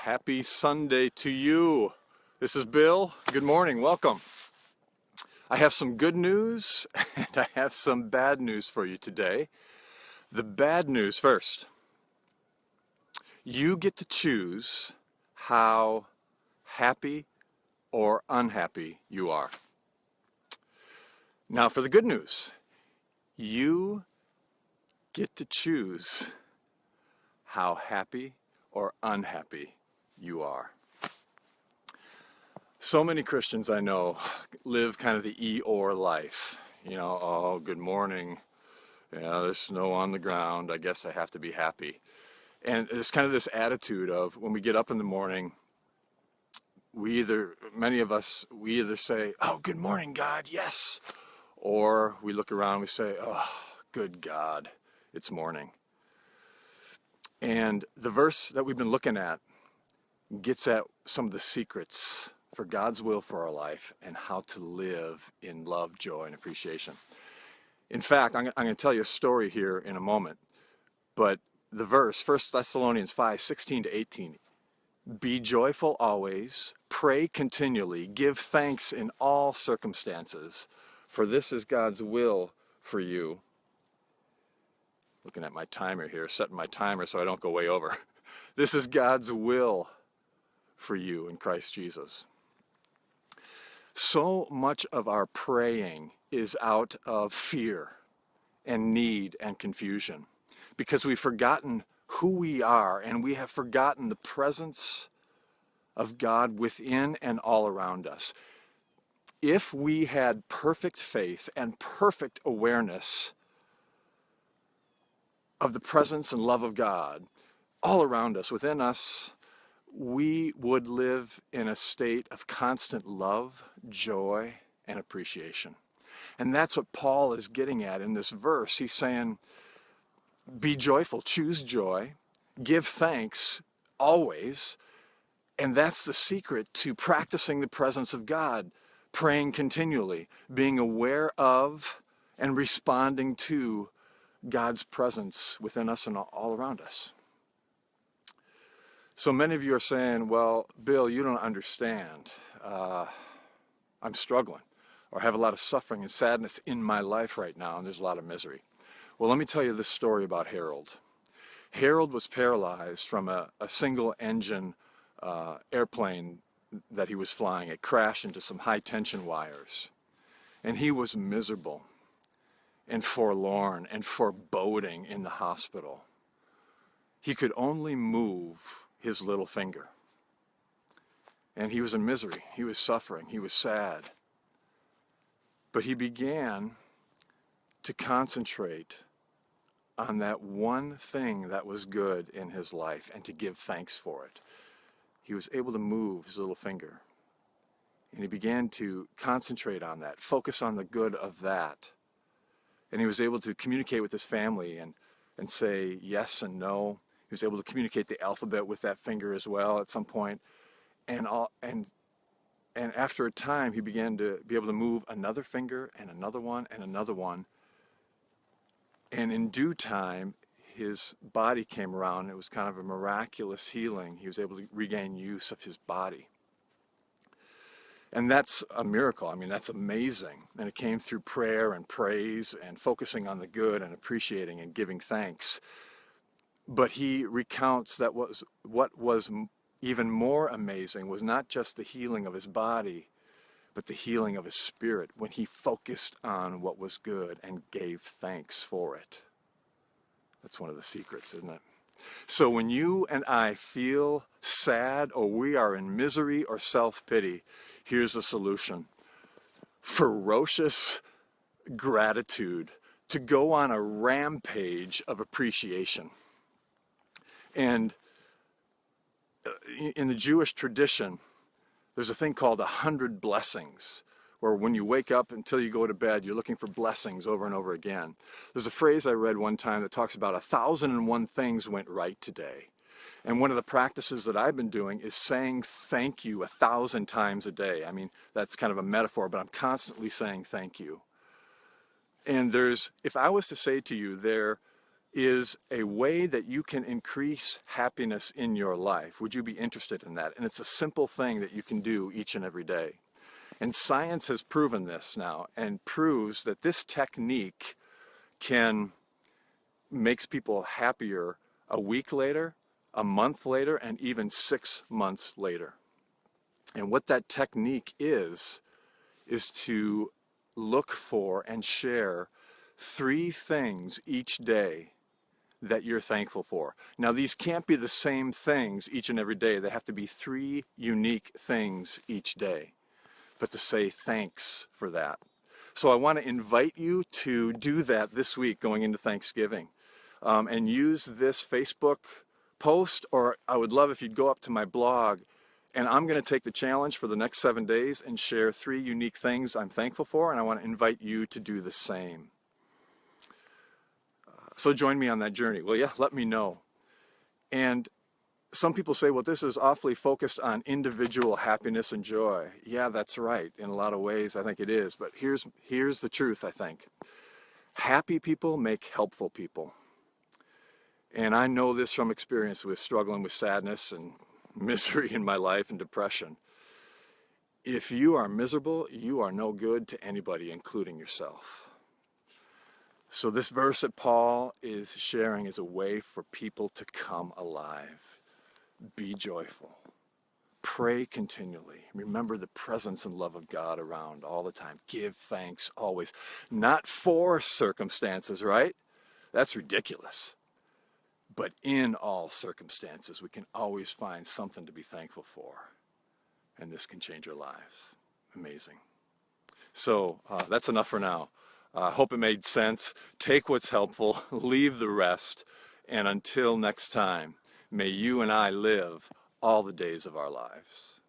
Happy Sunday to you. This is Bill. Good morning. Welcome. I have some good news and I have some bad news for you today. The bad news first. You get to choose how happy or unhappy you are. Now for the good news. You get to choose how happy or unhappy you are. So many Christians I know live kind of the Eeyore life. You know, oh, good morning. Yeah, there's snow on the ground. I guess I have to be happy. And it's kind of this attitude of when we get up in the morning, many of us either say, oh, good morning, God, yes. Or we look around and we say, oh, good God, it's morning. And the verse that we've been looking at gets at some of the secrets for God's will for our life and how to live in love, joy, and appreciation. In fact, I'm going to tell you a story here in a moment, but the verse, 1 Thessalonians 5:16-18, be joyful always, pray continually, give thanks in all circumstances, for this is God's will for you. Looking at my timer here, setting my timer so I don't go way over. This is God's will for you in Christ Jesus. So much of our praying is out of fear and need and confusion because we've forgotten who we are and we have forgotten the presence of God within and all around us. If we had perfect faith and perfect awareness of the presence and love of God all around us, within us, we would live in a state of constant love, joy, and appreciation. And that's what Paul is getting at in this verse. He's saying, be joyful, choose joy, give thanks always. And that's the secret to practicing the presence of God, praying continually, being aware of and responding to God's presence within us and all around us. So many of you are saying, well, Bill, you don't understand. I'm struggling or have a lot of suffering and sadness in my life right now, and there's a lot of misery. Well, let me tell you this story about Harold. Harold was paralyzed from a single-engine airplane that he was flying. It crashed into some high-tension wires, and he was miserable and forlorn and foreboding in the hospital. He could only move his little finger. And he was in misery. He was suffering. He was sad. But he began to concentrate on that one thing that was good in his life and to give thanks for it. He was able to move his little finger. And he began to concentrate on that, focus on the good of that. And he was able to communicate with his family and say yes and no. He was able to communicate the alphabet with that finger as well at some point. And after a time, he began to be able to move another finger and another one and another one. And in due time, his body came around. It was kind of a miraculous healing. He was able to regain use of his body. And that's a miracle. I mean, that's amazing. And it came through prayer and praise and focusing on the good and appreciating and giving thanks. But he recounts that what was even more amazing was not just the healing of his body, but the healing of his spirit when he focused on what was good and gave thanks for it. That's one of the secrets, isn't it? So when you and I feel sad or we are in misery or self-pity, here's the solution. Ferocious gratitude, to go on a rampage of appreciation. And in the Jewish tradition, there's a thing called 100 blessings, where when you wake up until you go to bed, you're looking for blessings over and over again. There's a phrase I read one time that talks about 1,001 things went right today. And one of the practices that I've been doing is saying thank you 1,000 times a day. I mean, that's kind of a metaphor, but I'm constantly saying thank you. And if I was to say to you, there is a way that you can increase happiness in your life. Would you be interested in that? And it's a simple thing that you can do each and every day. And science has proven this now and proves that this technique makes people happier a week later, a month later, and even 6 months later. And what that technique is to look for and share 3 things each day that you're thankful for. Now, these can't be the same things each and every day. They have to be 3 unique things each day. But to say thanks for that. So I want to invite you to do that this week going into Thanksgiving. And use this Facebook post, or I would love if you'd go up to my blog, and I'm going to take the challenge for the next 7 days and share 3 unique things I'm thankful for, and I want to invite you to do the same. So join me on that journey, will you? Let me know. And some people say, well, this is awfully focused on individual happiness and joy. Yeah, that's right. In a lot of ways, I think it is. But here's the truth, I think. Happy people make helpful people. And I know this from experience with struggling with sadness and misery in my life and depression. If you are miserable, you are no good to anybody, including yourself. So this verse that Paul is sharing is a way for people to come alive. Be joyful. Pray continually. Remember the presence and love of God around all the time. Give thanks always. Not for circumstances, right? That's ridiculous. But in all circumstances, we can always find something to be thankful for. And this can change our lives. Amazing. So that's enough for now. I hope it made sense. Take what's helpful, leave the rest, and until next time, may you and I live all the days of our lives.